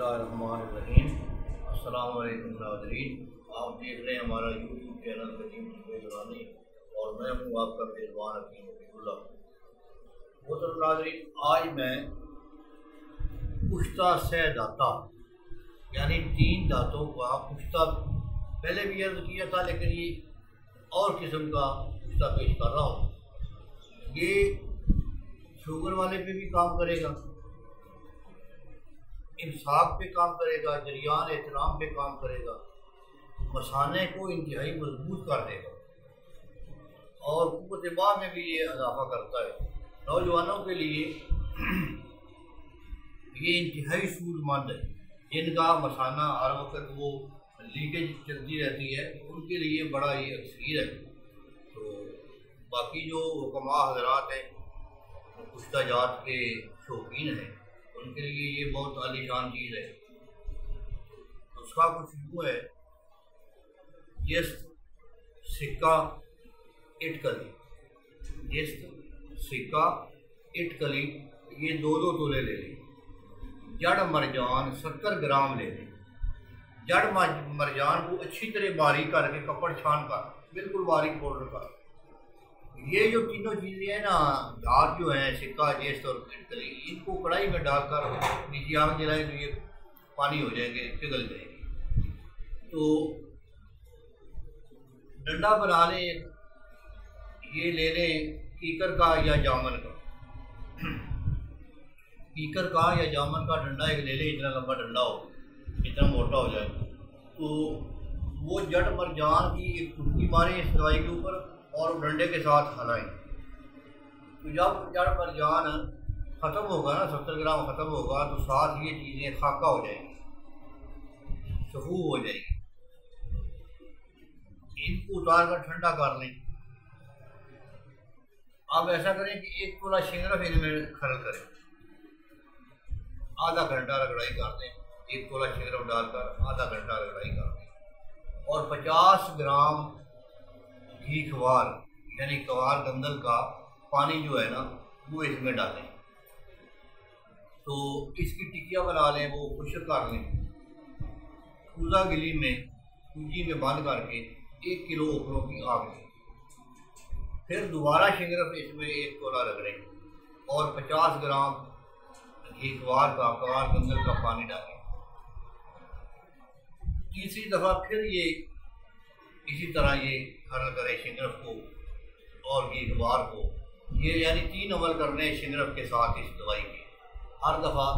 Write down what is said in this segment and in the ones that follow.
बिस्मिल्लाहिर्रहमानिर्रहीम। अस्सलामु अलैकुम नाज़रीन, आप देख रहे हैं हमारा यूट्यूब चैनल कदीम दुरानी और मैं हूँ आपका मेज़बान हकीम हबीबुल्लाह। मोहतरम नाज़रीन, आज मैं पुश्ता सह दाता यानी 3 दांतों का पुश्ता पहले भी अर्ज किया था, लेकिन ये और किस्म का पुश्ता पेश कर रहा हूँ। ये शुगर वाले पे भी काम करेगा, इंसाफ पे काम करेगा, जरियान एहतराम पे काम करेगा, मसाने को इंतहाई मजबूत कर देगा और कुव्वत बाह में भी ये इजाफा करता है। नौजवानों के लिए ये इंतहाई सूदमंद है, जिनका मसाना हर वक्त वो लीकेज चलती रहती है, उनके लिए बड़ा ही अक्सीर है। तो बाकी जो हुक्मा हज़रात हैं, पुश्ता जात के शौकीन हैं, उनके लिए ये बहुत आलीशान चीज़ है। उसका कुछ यूँ है, जिस्त सिक्का इटकली, जिस्त सिक्का इटकली ये 2-2 तोले ले लें। जड़ मरजान 70 ग्राम ले लें। जड़ मरजान को अच्छी तरह बारीक करके कपड़ छान कर बिल्कुल बारीक पाउडर कर, ये जो तीनों चीज़ें हैं ना, धार जो है सिक्का, जेस्ट और इटकली, इनको कढ़ाई में डालकर नीचे आग जलाएं तो ये पानी हो जाएंगे, पिघल जाएंगे। तो डंडा बना लें, ये ले लें कीकर का या जामन का, कीकर का या जामन का डंडा एक ले लें, इतना लंबा डंडा हो, इतना मोटा हो जाए। तो वो जड़ मरजान की एक टुकड़ी मारें इस दवाई के ऊपर और डंडे के साथ हलाएं। तो जब जड़ मरजान ख़त्म होगा ना, 70 ग्राम ख़त्म होगा, तो साथ ये चीज़ें खाका हो जाएंगी, सफू हो जाएगी। इनको उतार कर ठंडा कर लें। अब ऐसा करें कि 1 तोला शिंगरफ इनमें खरल करें, आधा घंटा रगड़ाई कर दें। 1 तोला शिंगरफ डालकर आधा घंटा रगड़ाई कर दें और 50 ग्राम घी खवार यानी कवार गंदल का पानी जो है ना, वो इसमें डालें। तो इसकी टिकिया बना लें, वो खुश्क कर लें। कूजा गिली में सूजी में बंद करके 1 किलो ओखलों की आग लें। फिर दोबारा शिंगरफ इसमें 1 तोला रगड़ें और 50 ग्राम घी खवार का कवार गंदल का पानी डालें। तीसरी दफ़ा फिर ये इसी तरह ये खरल करें शिंगरफ को और घी खवार को। ये यानी 3 अमल करने शिंगरफ के साथ इस दवाई के। हर दफ़ा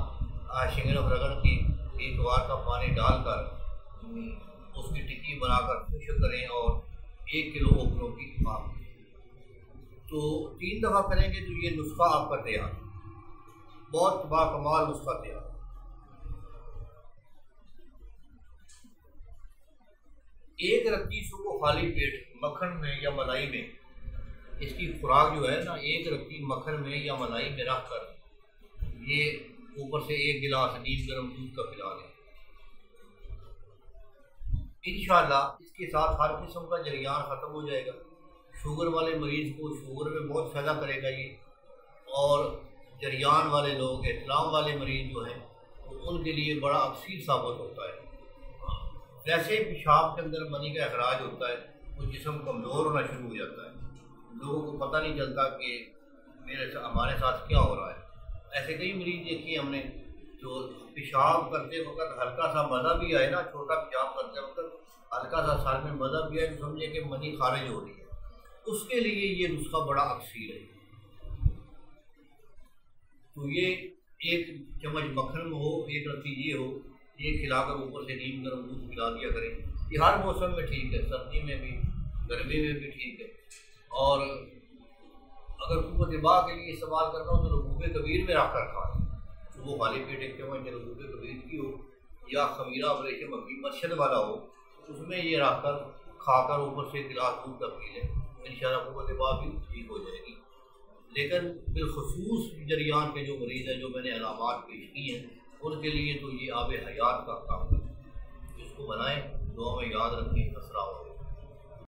शिंगरफ रगड़ के घी खवार का पानी डालकर उसकी टिक्की बनाकर खुश्क करें और 1 किलो ओखलों की आग। तो 3 दफ़ा करेंगे तो ये नुस्खा आपका तैयार, बहुत बाकमाल नुस्खा तैयार। एक रत्ती सुबह खाली पेट मक्खन में या मलाई में, इसकी खुराक जो है ना, 1 रत्ती मक्खन में या मलाई में रख कर ये ऊपर से 1 गिलास नीम गर्म दूध का पिला लें। इंशाअल्लाह इसके साथ हर किस्म का जरियान ख़त्म हो जाएगा। शुगर वाले मरीज़ को शुगर में बहुत फ़ायदा करेगा ये, और जरियान वाले लोग, एहतलाम वाले मरीज़ जो हैं, उनके लिए बड़ा अक्सीर साबित होता है। जैसे पेशाब के अंदर मनी का अखराज होता है, वो जिस्म कमज़ोर होना शुरू हो जाता है, लोगों को पता नहीं चलता कि हमारे साथ क्या हो रहा है। ऐसे कई मरीज़ देखे हमने, तो पेशाब करते वक्त हल्का सा मज़ा भी आए ना, छोटा पेशाब करते वक्त हल्का सा सर में मज़ा भी आए, तो समझे कि मनी खारिज हो रही है, उसके लिए ये नुस्खा बड़ा अक्सीर है। तो ये 1 चम्मच मक्खन में हो, 1 रत्ती ये हो, ये खिलाकर ऊपर से नीम गर्म दूध पिला दिया करें। ये हर मौसम में ठीक है, सर्दी में भी, गर्मी में भी ठीक है। और अगर कुव्वत बाह के लिए इस्तेमाल करना हो तो रबूब कबीर में रख कर खाएं। तो वो खाली पेट 1 चम्मच रबूब कबीर की हो या खमीरा अबरेशम मक्की मर्शद वाला हो, उसमें ये रख कर खाकर ऊपर से गिलास दूध का पी लें, इंशाअल्लाह कुव्वत बाह भी ठीक हो जाएगी। लेकिन बिलखसूस जरियान के जो मरीज़ हैं, जो मैंने अलामात पेश की हैं, उनके लिए तो ये आब हयात का काम है। इसको बनाएं, दुआ में याद रखें। अस्सलाम वालेकुम।